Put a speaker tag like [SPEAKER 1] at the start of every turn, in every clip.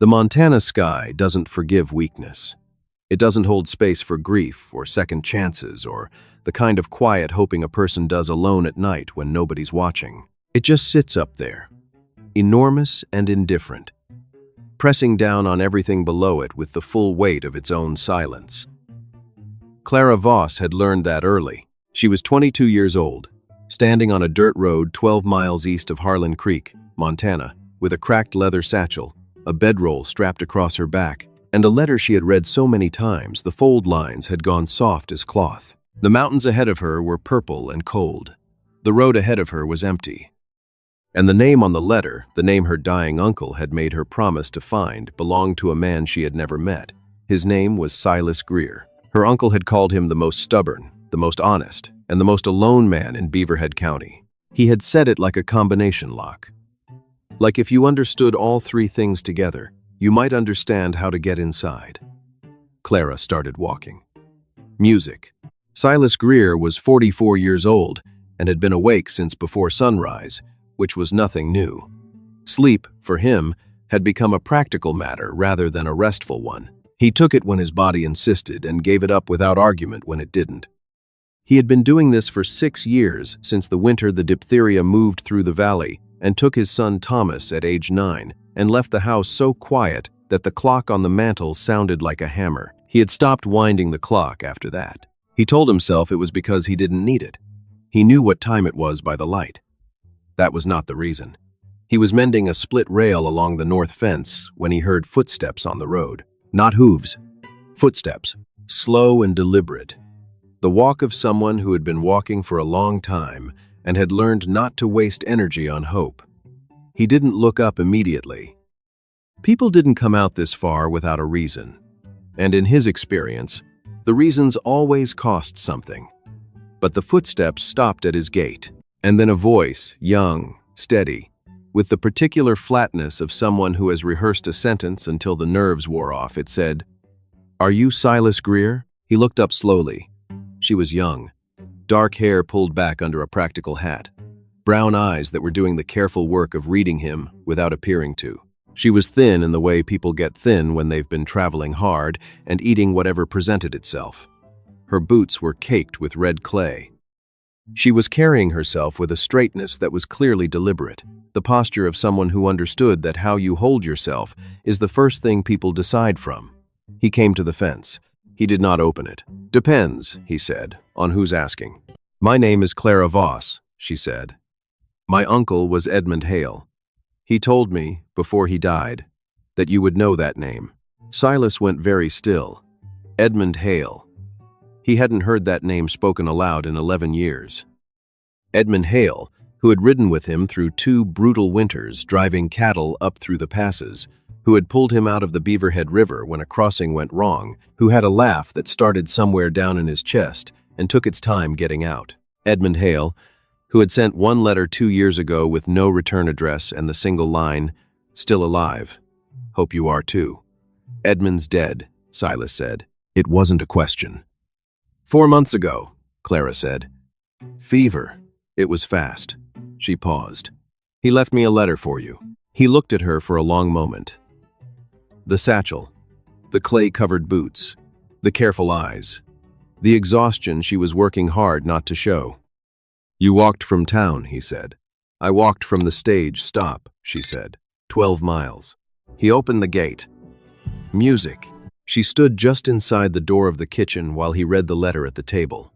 [SPEAKER 1] The Montana sky doesn't forgive weakness. It doesn't hold space for grief or second chances or the kind of quiet hoping a person does alone at night when nobody's watching. It just sits up there, enormous and indifferent, pressing down on everything below it with the full weight of its own silence. Clara Voss had learned that early. She was 22 years old, standing on a dirt road 12 miles east of Harlan Creek, Montana, with a cracked leather satchel, a bedroll strapped across her back, and a letter she had read so many times the fold lines had gone soft as cloth. The mountains ahead of her were purple and cold. The road ahead of her was empty. And the name on the letter, the name her dying uncle had made her promise to find, belonged to a man she had never met. His name was Silas Greer. Her uncle had called him the most stubborn, the most honest, and the most alone man in Beaverhead County. He had said it like a combination lock. Like if you understood all three things together, you might understand how to get inside. Clara started walking. Music. Silas Greer was 44 years old and had been awake since before sunrise, which was nothing new. Sleep, for him, had become a practical matter rather than a restful one. He took it when his body insisted and gave it up without argument when it didn't. He had been doing this for 6 years, since the winter the diphtheria moved through the valley, and took his son Thomas at age 9, and left the house so quiet that the clock on the mantel sounded like a hammer. He had stopped winding the clock after that. He told himself it was because he didn't need it. He knew what time it was by the light. That was not the reason. He was mending a split rail along the north fence when he heard footsteps on the road. Not hooves. Footsteps. Slow and deliberate. The walk of someone who had been walking for a long time and had learned not to waste energy on hope. He didn't look up immediately. People didn't come out this far without a reason. And in his experience, the reasons always cost something. But the footsteps stopped at his gate, and then a voice, young, steady, with the particular flatness of someone who has rehearsed a sentence until the nerves wore off, it said, "Are you Silas Greer?" He looked up slowly. She was young, dark hair pulled back under a practical hat, brown eyes that were doing the careful work of reading him without appearing to. She was thin in the way people get thin when they've been traveling hard and eating whatever presented itself. Her boots were caked with red clay. She was carrying herself with a straightness that was clearly deliberate, the posture of someone who understood that how you hold yourself is the first thing people decide from. He came to the fence. He did not open it. "Depends," he said, "on who's asking." "My name is Clara Voss," she said. "My uncle was Edmund Hale. He told me, before he died, that you would know that name." Silas went very still. Edmund Hale. He hadn't heard that name spoken aloud in 11 years. Edmund Hale, who had ridden with him through 2 brutal winters driving cattle up through the passes, who had pulled him out of the Beaverhead River when a crossing went wrong, who had a laugh that started somewhere down in his chest and took its time getting out. Edmund Hale, who had sent 1 letter 2 years ago with no return address and the single line, "Still alive. Hope you are too." "Edmund's dead," Silas said. It wasn't a question. "4 months ago," Clara said. "Fever. It was fast." She paused. "He left me a letter for you." He looked at her for a long moment. The satchel, the clay-covered boots, the careful eyes, the exhaustion she was working hard not to show. "You walked from town," he said. "I walked from the stage stop," she said. 12 miles. He opened the gate. Music. She stood just inside the door of the kitchen while he read the letter at the table.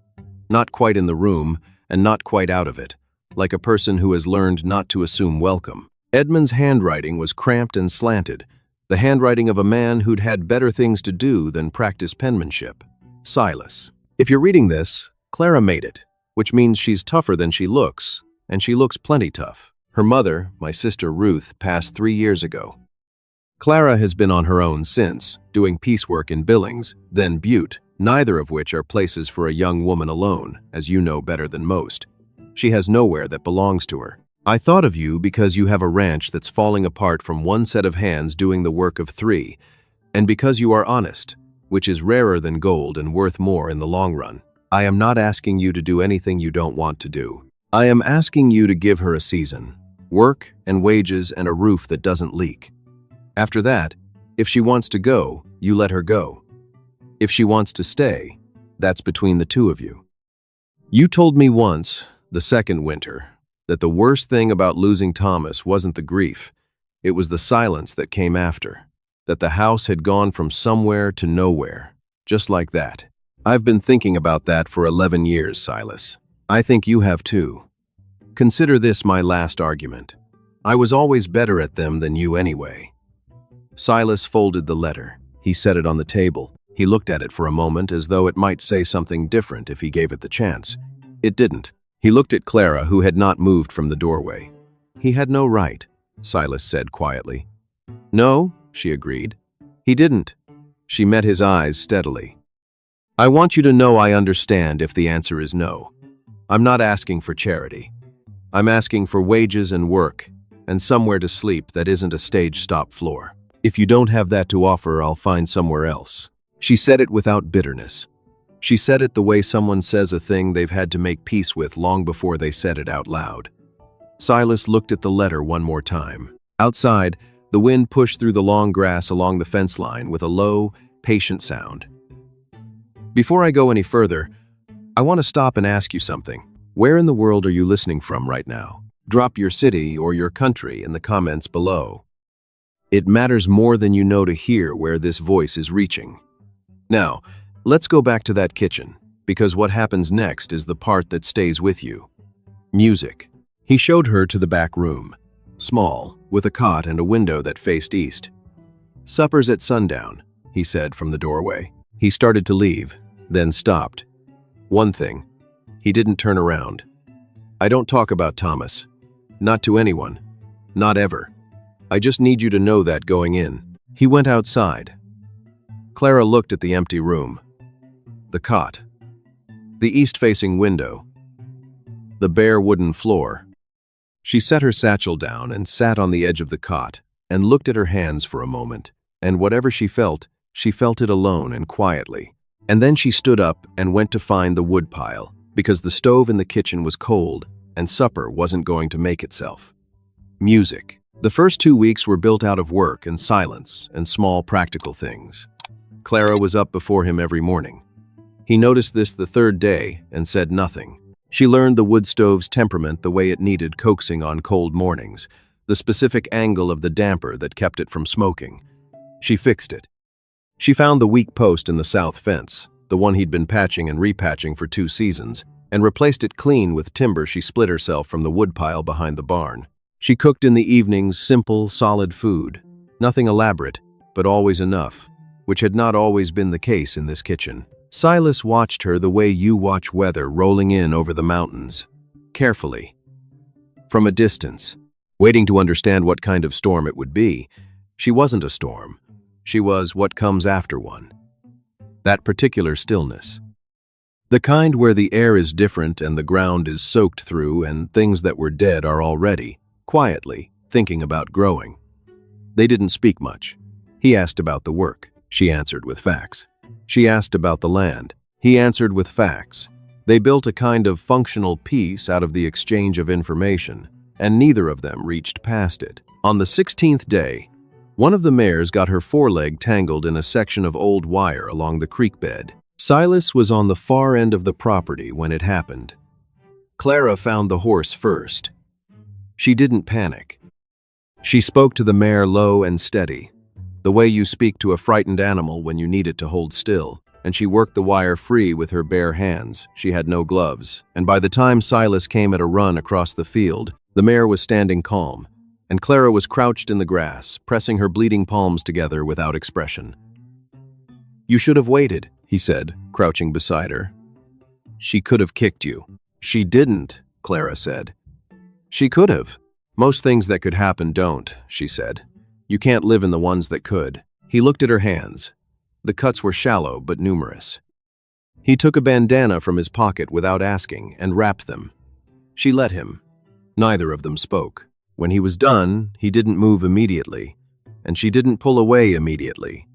[SPEAKER 1] Not quite in the room, and not quite out of it, like a person who has learned not to assume welcome. Edmund's handwriting was cramped and slanted, the handwriting of a man who'd had better things to do than practice penmanship. Silas. If you're reading this, Clara made it, which means she's tougher than she looks, and she looks plenty tough. Her mother, my sister Ruth, passed 3 years ago. Clara has been on her own since, doing piecework in Billings, then Butte, neither of which are places for a young woman alone, as you know better than most. She has nowhere that belongs to her. I thought of you because you have a ranch that's falling apart from 1 set of hands doing the work of 3, and because you are honest, which is rarer than gold and worth more in the long run. I am not asking you to do anything you don't want to do. I am asking you to give her a season, work and wages and a roof that doesn't leak. After that, If she wants to go, you let her go. If she wants to stay, that's between the two of you. You told me once, the second winter, that the worst thing about losing Thomas wasn't the grief, it was the silence that came after, that the house had gone from somewhere to nowhere, just like that. I've been thinking about that for 11 years, Silas. I think you have too. Consider this my last argument. I was always better at them than you anyway. Silas folded the letter. He set it on the table. He looked at it for a moment as though it might say something different if he gave it the chance. It didn't. He looked at Clara, who had not moved from the doorway. He had no right, Silas said quietly. No, she agreed. He didn't. She met his eyes steadily. I want you to know I understand if the answer is no. I'm not asking for charity. I'm asking for wages and work, and somewhere to sleep that isn't a stage-stop floor. If you don't have that to offer, I'll find somewhere else. She said it without bitterness. She said it the way someone says a thing they've had to make peace with long before they said it out loud. Silas looked at the letter one more time. Outside, the wind pushed through the long grass along the fence line with a low, patient sound. Before I go any further, I want to stop and ask you something. Where in the world are you listening from right now? Drop your city or your country in the comments below. It matters more than you know to hear where this voice is reaching. Now, let's go back to that kitchen, because what happens next is the part that stays with you. Music. He showed her to the back room, small, with a cot and a window that faced east. Supper's at sundown, he said from the doorway. He started to leave, then stopped. One thing, he didn't turn around. I don't talk about Thomas. Not to anyone. Not ever. I just need you to know that going in. He went outside. Clara looked at the empty room. The cot. The east-facing window. The bare wooden floor. She set her satchel down and sat on the edge of the cot and looked at her hands for a moment, and whatever she felt it alone and quietly. And then she stood up and went to find the wood pile, because the stove in the kitchen was cold and supper wasn't going to make itself. Music. The first 2 weeks were built out of work and silence and small practical things. Clara was up before him every morning. He noticed this the third day and said nothing. She learned the wood stove's temperament the way it needed coaxing on cold mornings, the specific angle of the damper that kept it from smoking. She fixed it. She found the weak post in the south fence, the one he'd been patching and repatching for 2 seasons, and replaced it clean with timber she split herself from the woodpile behind the barn. She cooked in the evenings simple, solid food, nothing elaborate, but always enough, which had not always been the case in this kitchen. Silas watched her the way you watch weather rolling in over the mountains, carefully, from a distance, waiting to understand what kind of storm it would be. She wasn't a storm. She was what comes after one. That particular stillness. The kind where the air is different and the ground is soaked through and things that were dead are already, quietly, thinking about growing. They didn't speak much. He asked about the work. She answered with facts. She asked about the land. He answered with facts. They built a kind of functional peace out of the exchange of information, and neither of them reached past it. On the 16th day, one of the mares got her foreleg tangled in a section of old wire along the creek bed. Silas was on the far end of the property when it happened. Clara found the horse first. She didn't panic. She spoke to the mare low and steady, the way you speak to a frightened animal when you need it to hold still, and she worked the wire free with her bare hands. She had no gloves, and by the time Silas came at a run across the field, the mare was standing calm, and Clara was crouched in the grass, pressing her bleeding palms together without expression. You should have waited, he said, crouching beside her. She could have kicked you. She didn't, Clara said. She could have. Most things that could happen don't, she said. You can't live in the ones that could. He looked at her hands. The cuts were shallow but numerous. He took a bandana from his pocket without asking and wrapped them. She let him. Neither of them spoke. When he was done, he didn't move immediately, and she didn't pull away immediately,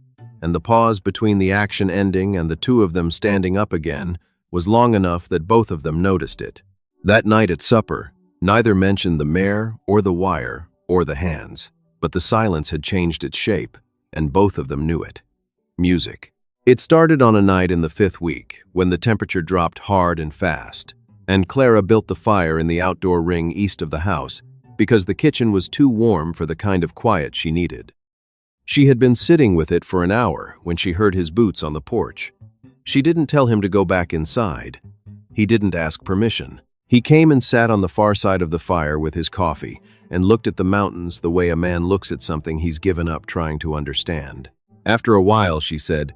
[SPEAKER 1] and the pause between the action ending and the two of them standing up again was long enough that both of them noticed it. That night at supper, neither mentioned the mare or the wire or the hands, but the silence had changed its shape. and both of them knew it. Music. It started on a night in the 5th week, when the temperature dropped hard and fast, and Clara built the fire in the outdoor ring east of the house because the kitchen was too warm for the kind of quiet she needed. She had been sitting with it for an hour when she heard his boots on the porch. She didn't tell him to go back inside. He didn't ask permission. He came and sat on the far side of the fire with his coffee and looked at the mountains the way a man looks at something he's given up trying to understand. After a while, she said,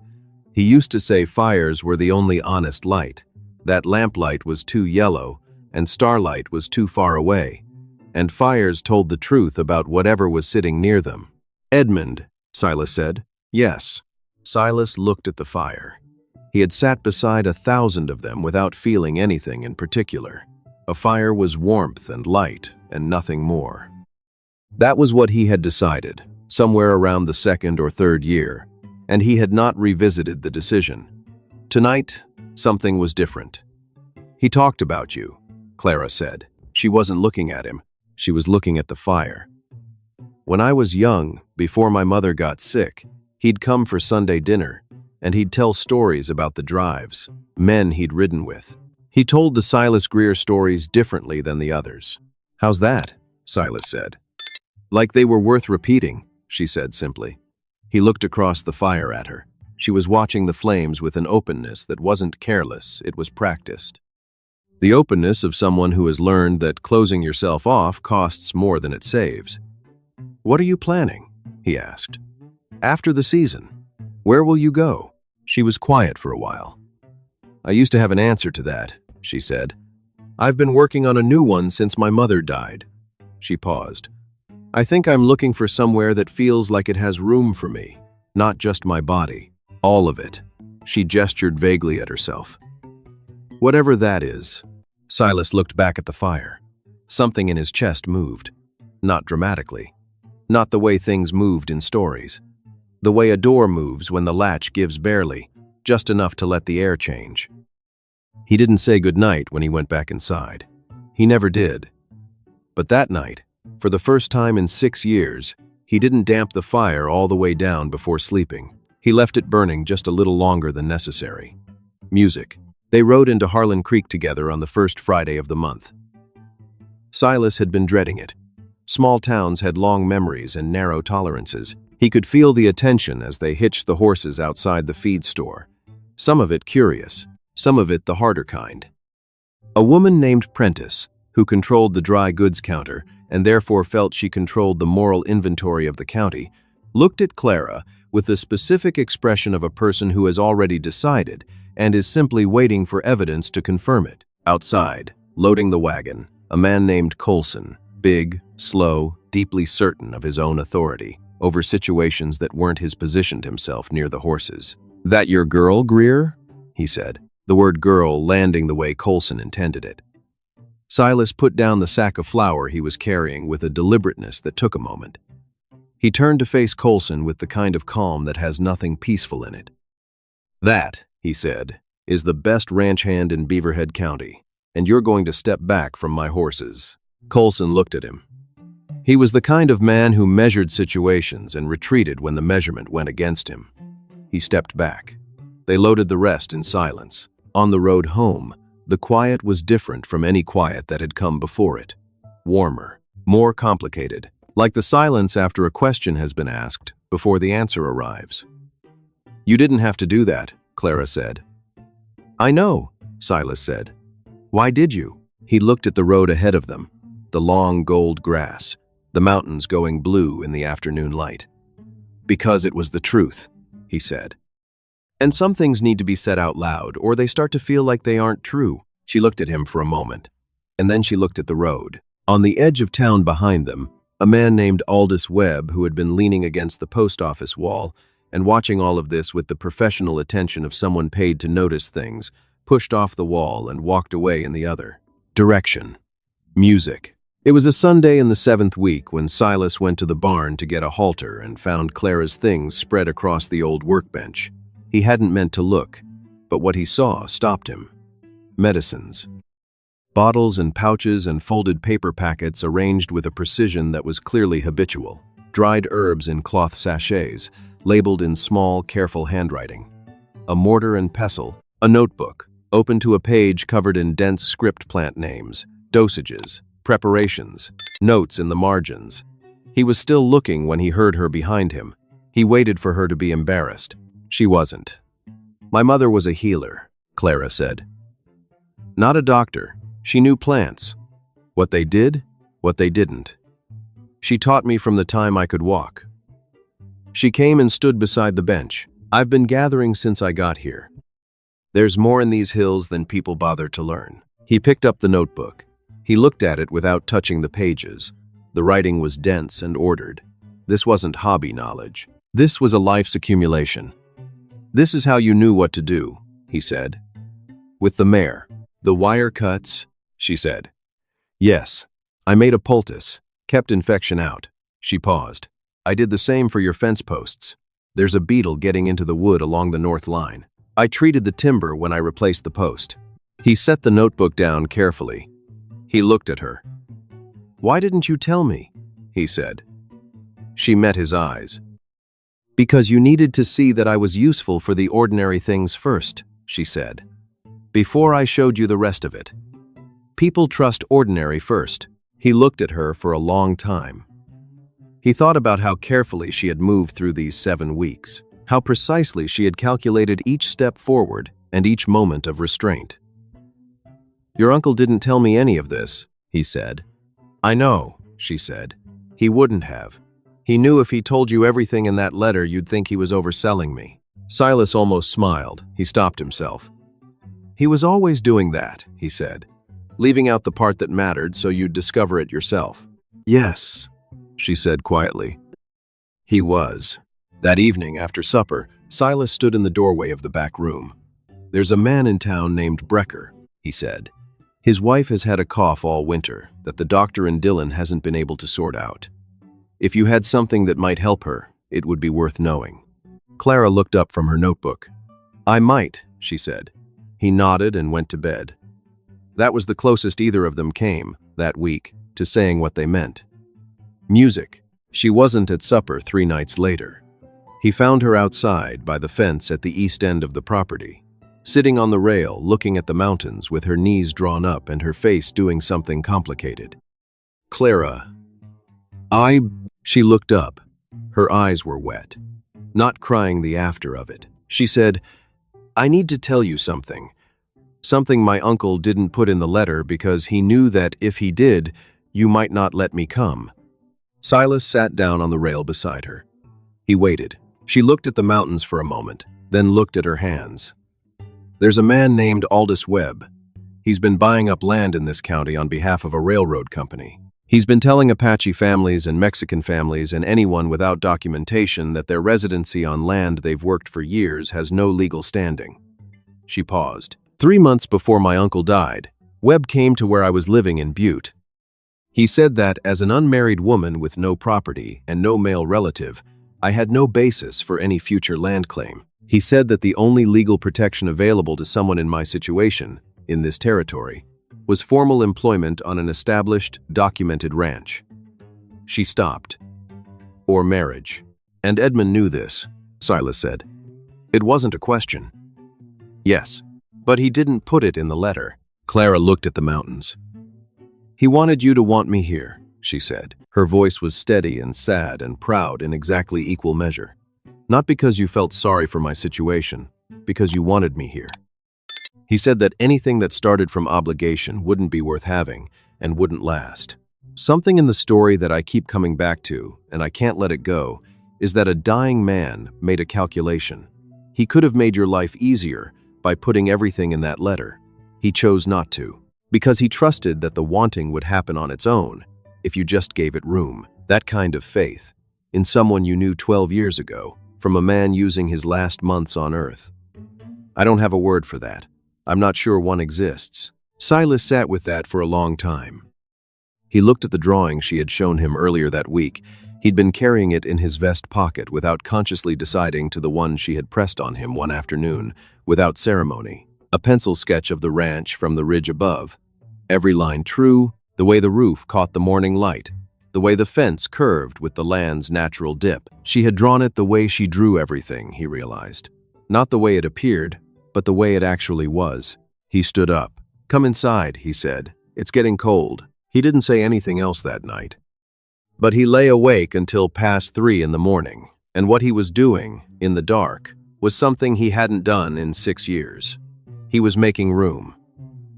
[SPEAKER 1] he used to say fires were the only honest light, that lamplight was too yellow and starlight was too far away, and fires told the truth about whatever was sitting near them. Edmund, Silas said. Yes. Silas looked at the fire. He had sat beside 1,000 of them without feeling anything in particular. A fire was warmth and light and nothing more. That was what he had decided, somewhere around the 2nd or 3rd year, and he had not revisited the decision. Tonight, something was different. He talked about you, Clara said. She wasn't looking at him. She was looking at the fire. When I was young, before my mother got sick, he'd come for Sunday dinner, and he'd tell stories about the drives, men he'd ridden with. He told the Silas Greer stories differently than the others. How's that? Silas said. Like they were worth repeating, she said simply. He looked across the fire at her. She was watching the flames with an openness that wasn't careless, it was practiced. The openness of someone who has learned that closing yourself off costs more than it saves. What are you planning? He asked. After the season. Where will you go? She was quiet for a while. I used to have an answer to that, she said. I've been working on a new one since my mother died. She paused. I think I'm looking for somewhere that feels like it has room for me, not just my body, all of it. She gestured vaguely at herself. Whatever that is. Silas looked back at the fire. Something in his chest moved. Not dramatically. Not the way things moved in stories. The way a door moves when the latch gives barely, just enough to let the air change. He didn't say goodnight when he went back inside. He never did. But that night, for the first time in 6 years, he didn't damp the fire all the way down before sleeping. He left it burning just a little longer than necessary. Music. They rode into Harlan Creek together on the first Friday of the month. Silas had been dreading it. Small towns had long memories and narrow tolerances. He could feel the attention as they hitched the horses outside the feed store. Some of it curious, some of it the harder kind. A woman named Prentice, who controlled the dry goods counter and therefore felt she controlled the moral inventory of the county, looked at Clara with the specific expression of a person who has already decided and is simply waiting for evidence to confirm it. Outside, loading the wagon, a man named Colson, big, slow, deeply certain of his own authority over situations that weren't his, positioned himself near the horses. That your girl, Greer? He said, the word girl landing the way Colson intended it. Silas put down the sack of flour he was carrying with a deliberateness that took a moment. He turned to face Colson with the kind of calm that has nothing peaceful in it. That, he said, is the best ranch hand in Beaverhead County, and you're going to step back from my horses. Colson looked at him. He was the kind of man who measured situations and retreated when the measurement went against him. He stepped back. They loaded the rest in silence. On the road home, the quiet was different from any quiet that had come before it. Warmer, more complicated, like the silence after a question has been asked before the answer arrives. You didn't have to do that, Clara said. I know, Silas said. Why did you? He looked at the road ahead of them, the long gold grass, the mountains going blue in the afternoon light. Because it was the truth, he said. And some things need to be said out loud, or they start to feel like they aren't true. She looked at him for a moment, and then she looked at the road. On the edge of town behind them, a man named Aldous Webb, who had been leaning against the post office wall and watching all of this with the professional attention of someone paid to notice things, pushed off the wall and walked away in the other direction. Music. It was a Sunday in the 7th week when Silas went to the barn to get a halter and found Clara's things spread across the old workbench. He hadn't meant to look, but what he saw stopped him. Medicines. Bottles and pouches and folded paper packets arranged with a precision that was clearly habitual. Dried herbs in cloth sachets, labeled in small, careful handwriting. A mortar and pestle, a notebook, open to a page covered in dense script plant names, dosages, preparations, notes in the margins. He was still looking when he heard her behind him. He waited for her to be embarrassed. She wasn't. "My mother was a healer," Clara said. "Not a doctor. She knew plants. What they did, what they didn't. She taught me from the time I could walk." She came and stood beside the bench. "I've been gathering since I got here. There's more in these hills than people bother to learn." He picked up the notebook. He looked at it without touching the pages. The writing was dense and ordered. This wasn't hobby knowledge. This was a life's accumulation. "This is how you knew what to do," he said. "With the mare. The wire cuts," she said. "Yes. I made a poultice, kept infection out." She paused. "I did the same for your fence posts. There's a beetle getting into the wood along the north line. I treated the timber when I replaced the post." He set the notebook down carefully. He looked at her. "Why didn't you tell me?" he said. She met his eyes. "Because you needed to see that I was useful for the ordinary things first," she said. "Before I showed you the rest of it. People trust ordinary first." He looked at her for a long time. He thought about how carefully she had moved through these 7 weeks, how precisely she had calculated each step forward and each moment of restraint. "Your uncle didn't tell me any of this," he said. "I know," she said. "He wouldn't have. He knew if he told you everything in that letter, you'd think he was overselling me." Silas almost smiled. He stopped himself. "He was always doing that," he said, "leaving out the part that mattered so you'd discover it yourself." "Yes," she said quietly. He was. That evening, after supper, Silas stood in the doorway of the back room. "There's a man in town named Brecker," he said. "His wife has had a cough all winter that the doctor in Dillon hasn't been able to sort out. If you had something that might help her, it would be worth knowing." Clara looked up from her notebook. "I might," she said. He nodded and went to bed. That was the closest either of them came, that week, to saying what they meant. Music. She wasn't at supper 3 nights later. He found her outside by the fence at the east end of the property, sitting on the rail looking at the mountains with her knees drawn up and her face doing something complicated. "Clara, She looked up. Her eyes were wet, not crying the after of it. She said, "I need to tell you something. Something my uncle didn't put in the letter because he knew that if he did, you might not let me come." Silas sat down on the rail beside her. He waited. She looked at the mountains for a moment, then looked at her hands. "There's a man named Aldous Webb. He's been buying up land in this county on behalf of a railroad company. He's been telling Apache families and Mexican families and anyone without documentation that their residency on land they've worked for years has no legal standing." She paused. 3 months before my uncle died, Webb came to where I was living in Butte. He said that, as an unmarried woman with no property and no male relative, I had no basis for any future land claim. He said that the only legal protection available to someone in my situation, in this territory, was formal employment on an established, documented ranch. She stopped. "Or marriage." "And Edmund knew this," Silas said. "It wasn't a question." "Yes, but he didn't put it in the letter." Clara looked at the mountains. "He wanted you to want me here," she said. Her voice was steady and sad and proud in exactly equal measure. "Not because you felt sorry for my situation, because you wanted me here." He said that anything that started from obligation wouldn't be worth having and wouldn't last. Something in the story that I keep coming back to, and I can't let it go, is that a dying man made a calculation. He could have made your life easier by putting everything in that letter. He chose not to, because he trusted that the wanting would happen on its own if you just gave it room. That kind of faith, in someone you knew 12 years ago, from a man using his last months on earth. I don't have a word for that. I'm not sure one exists. Silas sat with that for a long time. He looked at the drawing she had shown him earlier that week. He'd been carrying it in his vest pocket without consciously deciding to the one she had pressed on him one afternoon, without ceremony. A pencil sketch of the ranch from the ridge above. Every line true, the way the roof caught the morning light. the way the fence curved with the land's natural dip. She had drawn it the way she drew everything, he realized. Not the way it appeared, but the way it actually was. He stood up. "Come inside," he said. "It's getting cold." He didn't say anything else that night. But he lay awake until past 3 in the morning, and what he was doing, in the dark, was something he hadn't done in 6 years. He was making room.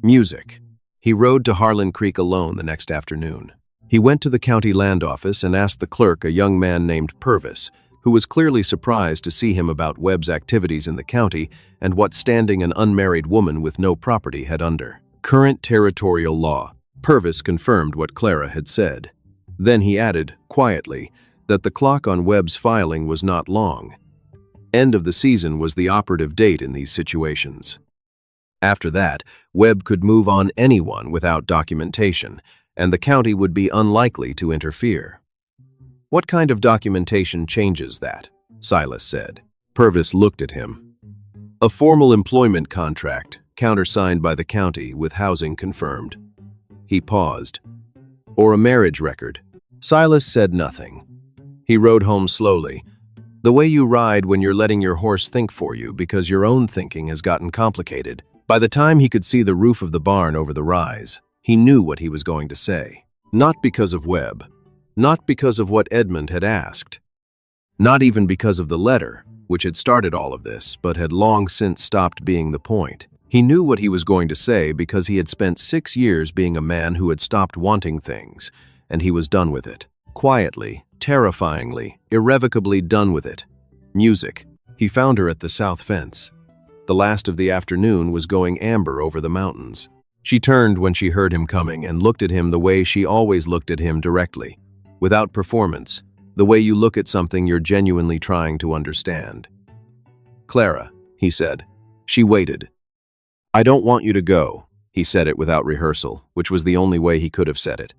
[SPEAKER 1] Music. He rode to Harlan Creek alone the next afternoon. He went to the county land office and asked the clerk, a young man named Purvis, who was clearly surprised to see him, about Webb's activities in the county and what standing an unmarried woman with no property had under current territorial law. Purvis confirmed what Clara had said. Then he added, quietly, that the clock on Webb's filing was not long. End of the season was the operative date in these situations. After that, Webb could move on anyone without documentation, and the county would be unlikely to interfere. "What kind of documentation changes that?" Silas said. Purvis looked at him. "A formal employment contract, countersigned by the county with housing confirmed." He paused. "Or a marriage record." Silas said nothing. He rode home slowly. The way you ride when you're letting your horse think for you because your own thinking has gotten complicated. By the time he could see the roof of the barn over the rise, he knew what he was going to say. Not because of Webb. Not because of what Edmund had asked. Not even because of the letter, which had started all of this, but had long since stopped being the point. He knew what he was going to say because he had spent 6 years being a man who had stopped wanting things, and he was done with it. Quietly, terrifyingly, irrevocably done with it. Music. He found her at the south fence. The last of the afternoon was going amber over the mountains. She turned when she heard him coming and looked at him the way she always looked at him, directly, without performance, the way you look at something you're genuinely trying to understand. "Clara," he said. She waited. "I don't want you to go." He said it without rehearsal, which was the only way he could have said it.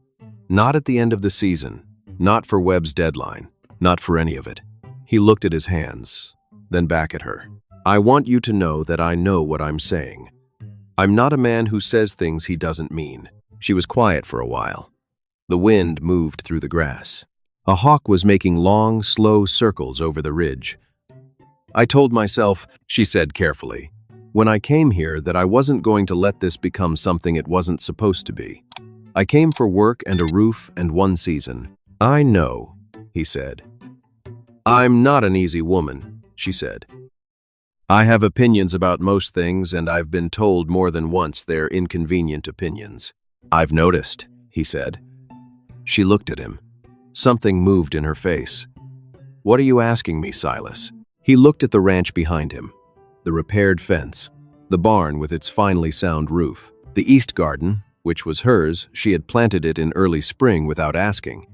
[SPEAKER 1] Not at the end of the season, not for Webb's deadline, not for any of it. He looked at his hands, then back at her. "I want you to know that I know what I'm saying. I'm not a man who says things he doesn't mean." She was quiet for a while. The wind moved through the grass. A hawk was making long, slow circles over the ridge. "I told myself," she said carefully, "when I came here that I wasn't going to let this become something it wasn't supposed to be. I came for work and a roof and 1 season." "I know," he said. "I'm not an easy woman," she said. "I have opinions about most things, and I've been told more than once they're inconvenient opinions." "I've noticed," he said. She looked at him. Something moved in her face. "What are you asking me, Silas?" He looked at the ranch behind him. The repaired fence, the barn with its finely sound roof, the east garden, which was hers. She had planted it in early spring without asking.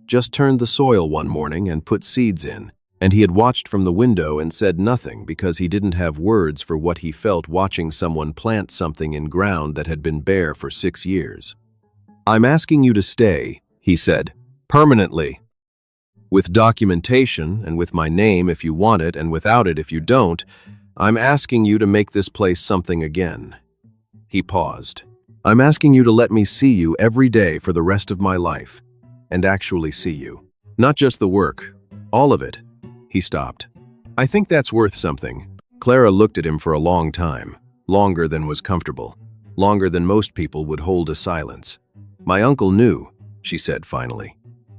[SPEAKER 1] Just turned the soil one morning and put seeds in, and he had watched from the window and said nothing because he didn't have words for what he felt watching someone plant something in ground that had been bare for 6 years. "I'm asking you to stay," he said, "permanently. With documentation and with my name if you want it and without it if you don't. I'm asking you to make this place something again." He paused. "I'm asking you to let me see you every day for the rest of my life, and actually see you. Not just the work, all of it." He stopped. "I think that's worth something." Clara looked at him for a long time, longer than was comfortable, longer than most people would hold a silence. "My uncle knew," she said finally.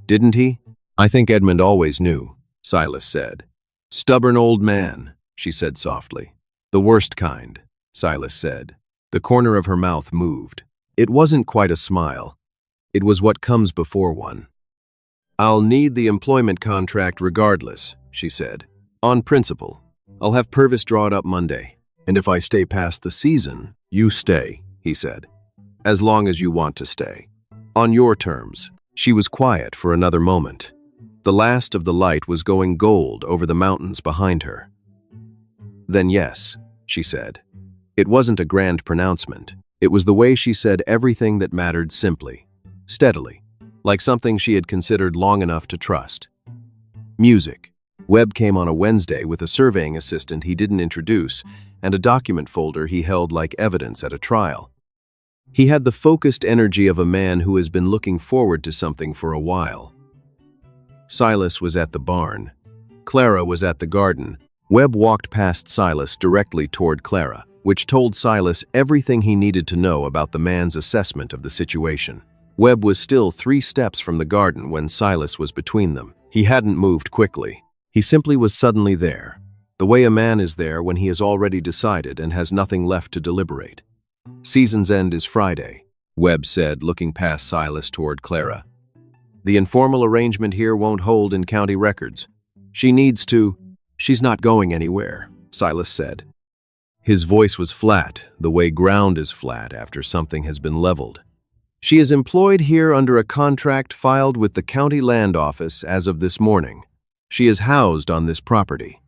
[SPEAKER 1] "Didn't he?" "I think Edmund always knew," Silas said. "Stubborn old man," she said softly. "The worst kind," Silas said. The corner of her mouth moved. It wasn't quite a smile. It was what comes before one. "I'll need the employment contract regardless," she said. "On principle. I'll have Purvis draw it up Monday. And if I stay past the season, you stay," he said. "As long as you want to stay. On your terms." She was quiet for another moment. The last of the light was going gold over the mountains behind her. "Then yes," she said. It wasn't a grand pronouncement. It was the way she said everything that mattered, simply, steadily, like something she had considered long enough to trust. Music. Webb came on a Wednesday with a surveying assistant he didn't introduce and a document folder he held like evidence at a trial. He had the focused energy of a man who has been looking forward to something for a while. Silas was at the barn. Clara was at the garden. Webb walked past Silas directly toward Clara, which told Silas everything he needed to know about the man's assessment of the situation. Webb was still 3 steps from the garden when Silas was between them. He hadn't moved quickly. He simply was suddenly there, the way a man is there when he has already decided and has nothing left to deliberate. "Season's end is Friday," Webb said, looking past Silas toward Clara. "The informal arrangement here won't hold in county records. She needs to—" "She's not going anywhere," Silas said. His voice was flat, the way ground is flat after something has been leveled. "She is employed here under a contract filed with the county land office as of this morning. She is housed on this property.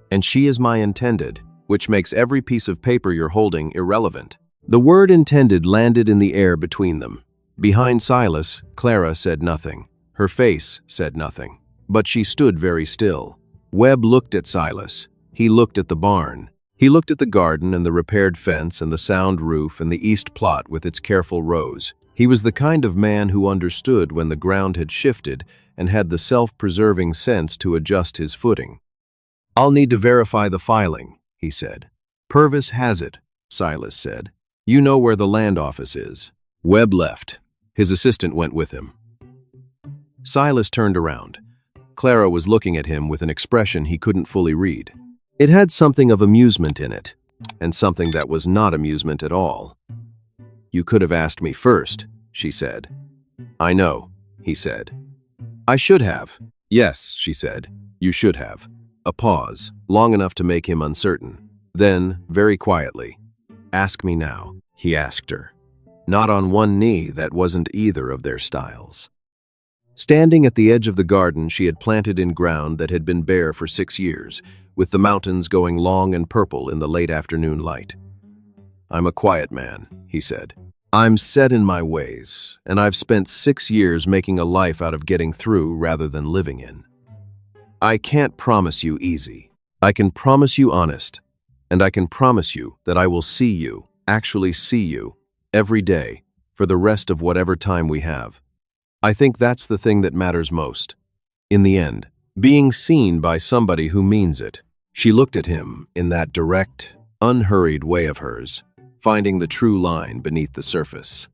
[SPEAKER 1] And she is my intended, which makes every piece of paper you're holding irrelevant." The word intended landed in the air between them. Behind Silas, Clara said nothing. Her face said nothing. But she stood very still. Webb looked at Silas. He looked at the barn. He looked at the garden and the repaired fence and the sound roof and the east plot with its careful rows. He was the kind of man who understood when the ground had shifted and had the self-preserving sense to adjust his footing. "I'll need to verify the filing," he said. "Purvis has it," Silas said. "You know where the land office is." Webb left. His assistant went with him. Silas turned around. Clara was looking at him with an expression he couldn't fully read. It had something of amusement in it, and something that was not amusement at all. "You could have asked me first," she said. "I know," he said. "I should have." "Yes," she said. "You should have." A pause, long enough to make him uncertain. Then, very quietly, "Ask me now," he asked her. Not on one knee, that wasn't either of their styles. Standing at the edge of the garden she had planted in ground that had been bare for 6 years, with the mountains going long and purple in the late afternoon light. "I'm a quiet man," he said. "I'm set in my ways, and I've spent 6 years making a life out of getting through rather than living in. I can't promise you easy. I can promise you honest, and I can promise you that I will see you, actually see you, every day, for the rest of whatever time we have. I think that's the thing that matters most. In the end, being seen by somebody who means it." She looked at him in that direct, unhurried way of hers, finding the true line beneath the surface.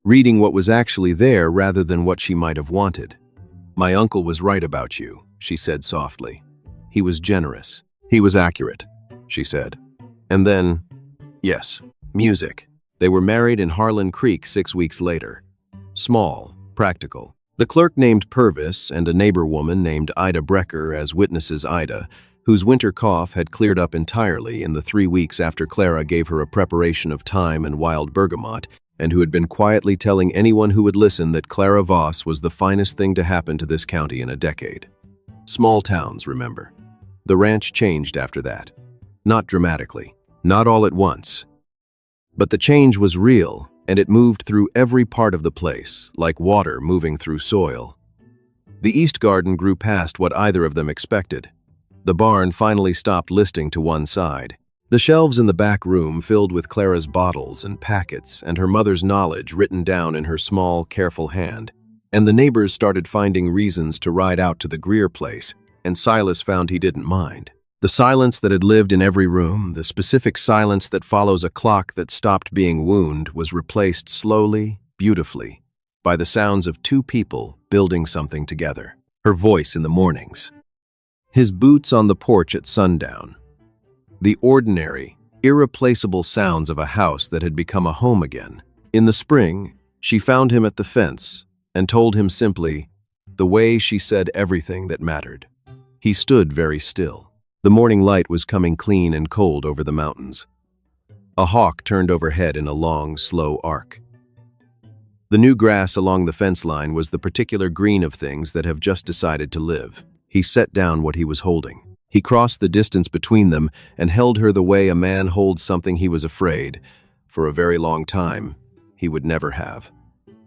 [SPEAKER 1] Reading what was actually there rather than what she might have wanted. "My uncle was right about you," she said softly. "He was generous. He was accurate," she said. And then, yes, music. They were married in Harlan Creek 6 weeks later. Small, practical. The clerk named Purvis and a neighbor woman named Ida Brecker as witnesses Ida, whose winter cough had cleared up entirely in the 3 weeks after Clara gave her a preparation of thyme and wild bergamot, and who had been quietly telling anyone who would listen that Clara Voss was the finest thing to happen to this county in a decade. Small towns, remember. The ranch changed after that. Not dramatically, not all at once. But the change was real, and it moved through every part of the place, like water moving through soil. The east garden grew past what either of them expected. The barn finally stopped listing to one side. The shelves in the back room filled with Clara's bottles and packets and her mother's knowledge written down in her small, careful hand. And the neighbors started finding reasons to ride out to the Greer place, and Silas found he didn't mind. The silence that had lived in every room, the specific silence that follows a clock that stopped being wound, was replaced slowly, beautifully, by the sounds of 2 people building something together. Her voice in the mornings. His boots on the porch at sundown. The ordinary, irreplaceable sounds of a house that had become a home again. In the spring, she found him at the fence and told him simply, the way she said everything that mattered. He stood very still. The morning light was coming clean and cold over the mountains. A hawk turned overhead in a long, slow arc. The new grass along the fence line was the particular green of things that have just decided to live. He set down what he was holding. He crossed the distance between them and held her the way a man holds something he was afraid, for a very long time, he would never have.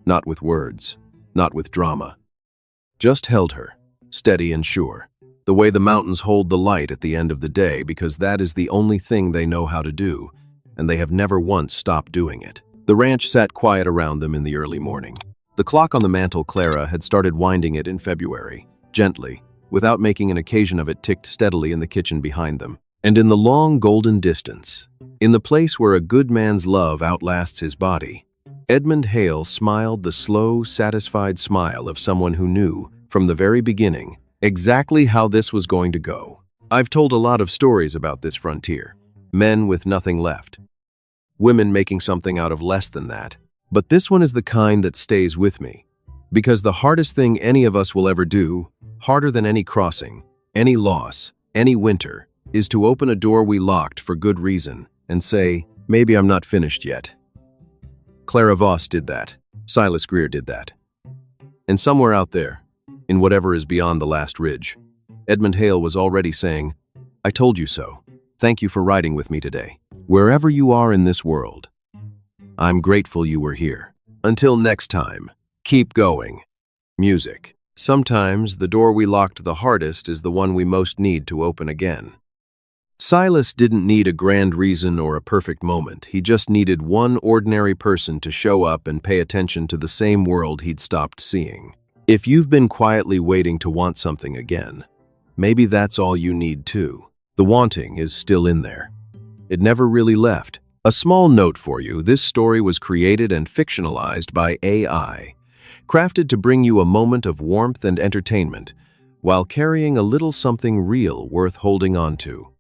[SPEAKER 1] Not with words, not with drama. Just held her, steady and sure, the way the mountains hold the light at the end of the day, because that is the only thing they know how to do, and they have never once stopped doing it. The ranch sat quiet around them in the early morning. The clock on the mantel, Clara had started winding it in February, gently, without making an occasion of it, ticked steadily in the kitchen behind them. And in the long golden distance, in the place where a good man's love outlasts his body, Edmund Hale smiled the slow, satisfied smile of someone who knew, from the very beginning, exactly how this was going to go. I've told a lot of stories about this frontier. Men with nothing left. Women making something out of less than that. But this one is the kind that stays with me. Because the hardest thing any of us will ever do, harder than any crossing, any loss, any winter, is to open a door we locked for good reason and say, maybe I'm not finished yet. Clara Voss did that. Silas Greer did that. And somewhere out there, in whatever is beyond the last ridge, Edmund Hale was already saying, I told you so. Thank you for riding with me today. Wherever you are in this world, I'm grateful you were here. Until next time, keep going. Music. Sometimes the door we locked the hardest is the one we most need to open again. Silas didn't need a grand reason or a perfect moment. He just needed one ordinary person to show up and pay attention to the same world he'd stopped seeing. If you've been quietly waiting to want something again, maybe that's all you need too. The wanting is still in there. It never really left. A small note for you, this story was created and fictionalized by AI, crafted to bring you a moment of warmth and entertainment, while carrying a little something real worth holding on to.